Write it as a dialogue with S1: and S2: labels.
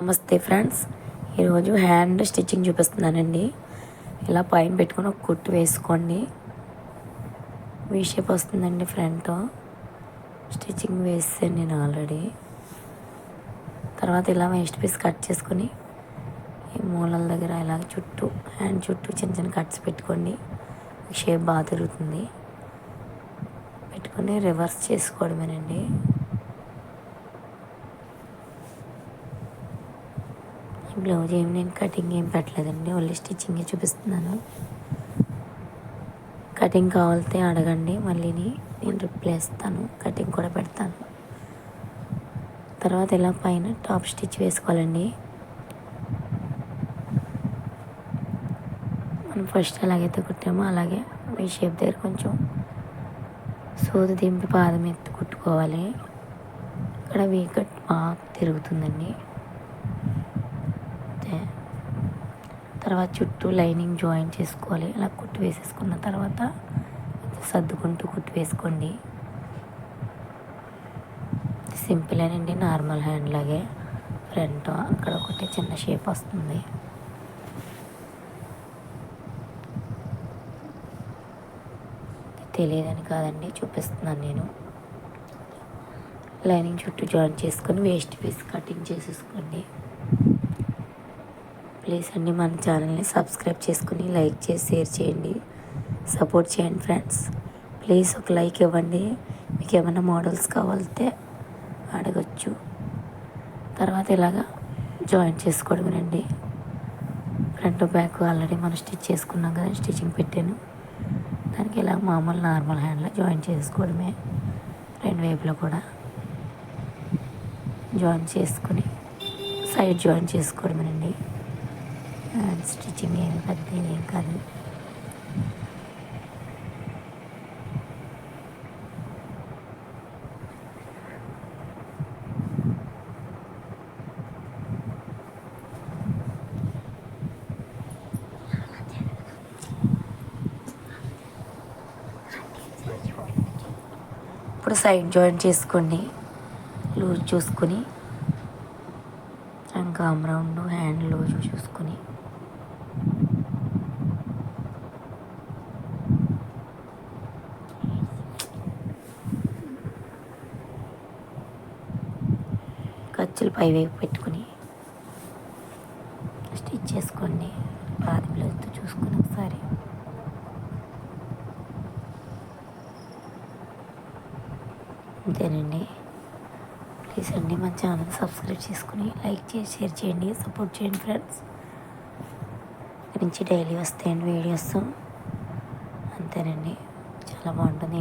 S1: నమస్తే ఫ్రెండ్స్, ఈరోజు hand stitching చూపిస్తున్నానండి. ఇలా పైన పెట్టుకొని ఒక కుట్టు వేసుకోండి. వీ షేప్ వస్తుందండి. ఫ్రంట్ స్టిచ్చింగ్ వేసాను నేను ఆల్రెడీ. తర్వాత ఇలా వేస్ట్ పీస్ కట్ చేసుకొని ఈ మూలల దగ్గర ఇలా చుట్టూ హ్యాండ్ చుట్టూ చిన్న చిన్న కట్స్ పెట్టుకోండి. షేప్ బాగా తిరుగుతుంది. పెట్టుకొని రివర్స్ చేసుకోవడమేనండి. బ్లౌజ్ నేను కటింగ్ ఏం పెట్టలేదండి, ఓన్లీ స్టిచ్చింగే చూపిస్తున్నాను. కటింగ్ కావాలితే అడగండి, మళ్ళీ నేను రిప్లై ఇస్తాను. కటింగ్ కూడా పెడతాను. తర్వాత ఇలా పైన టాప్ స్టిచ్ వేసుకోవాలండి. మనం ఫస్ట్ ఎలాగైతే కుట్టామో అలాగే ఈ షేప్ దగ్గర కొంచెం సూది దింపి పాదం ఎత్తి కుట్టుకోవాలి. ఇక్కడ వీ కట్ బాగా తిరుగుతుందండి. తర్వాత చుట్టూ లైనింగ్ జాయిన్ చేసుకోవాలి. అలా కుట్టు వేసేసుకున్న తర్వాత సర్దుకుంటూ కుట్టు వేసుకోండి. సింపుల్ అండి, నార్మల్ హ్యాండ్ లాగే. ఫ్రంట్ అక్కడ ఒకటి చిన్న షేప్ వస్తుంది. తెలియదని కాదండి, చూపిస్తున్నాను నేను. లైనింగ్ చుట్టూ జాయిన్ చేసుకొని వేస్ట్ పీస్ కటింగ్ చేసేసుకోండి. ప్లీజ్ అండి, మన ఛానల్ని సబ్స్క్రైబ్ చేసుకుని లైక్ చేసి షేర్ చేయండి, సపోర్ట్ చేయండి ఫ్రెండ్స్. ప్లీజ్ ఒక లైక్ ఇవ్వండి. మీకు ఏమైనా మోడల్స్ కావాలితే అడగచ్చు. తర్వాత ఇలాగా జాయిన్ చేసుకోవడమేనండి. ఫ్రంట్ బ్యాక్ ఆల్రెడీ మనం స్టిచ్ చేసుకున్నాం కదా, స్టిచ్చింగ్ పెట్టాను. దానికి ఇలా మామూలు నార్మల్ హ్యాండ్లో జాయిన్ చేసుకోవడమే. రెండు వైపులో కూడా జాయిన్ చేసుకుని సైడ్ జాయిన్ చేసుకోవడమేనండి. స్టిచ్చింగ్ ఏమి పెద్ద ఏం కాదు. ఇప్పుడు సైడ్ జాయిన్ చేసుకోండి. లూజ్ చూసుకొని ఆర్మ్ రౌండ్ హ్యాండ్ లూజ్ చూసుకొని ఖర్చులు పైవైపు పెట్టుకుని స్టిచ్ చేసుకోండి. పాది బ్లౌజ్తో చూసుకొని ఒకసారి. అంతేనండి. ప్లీజ్ అండి, మన ఛానల్ సబ్స్క్రైబ్ చేసుకుని లైక్ చేసి షేర్ చేయండి, సపోర్ట్ చేయండి ఫ్రెండ్స్. నుంచి డైలీ వస్తాయండి వీడియోస్. అంతేనండి, చాలా బాగుంటుంది.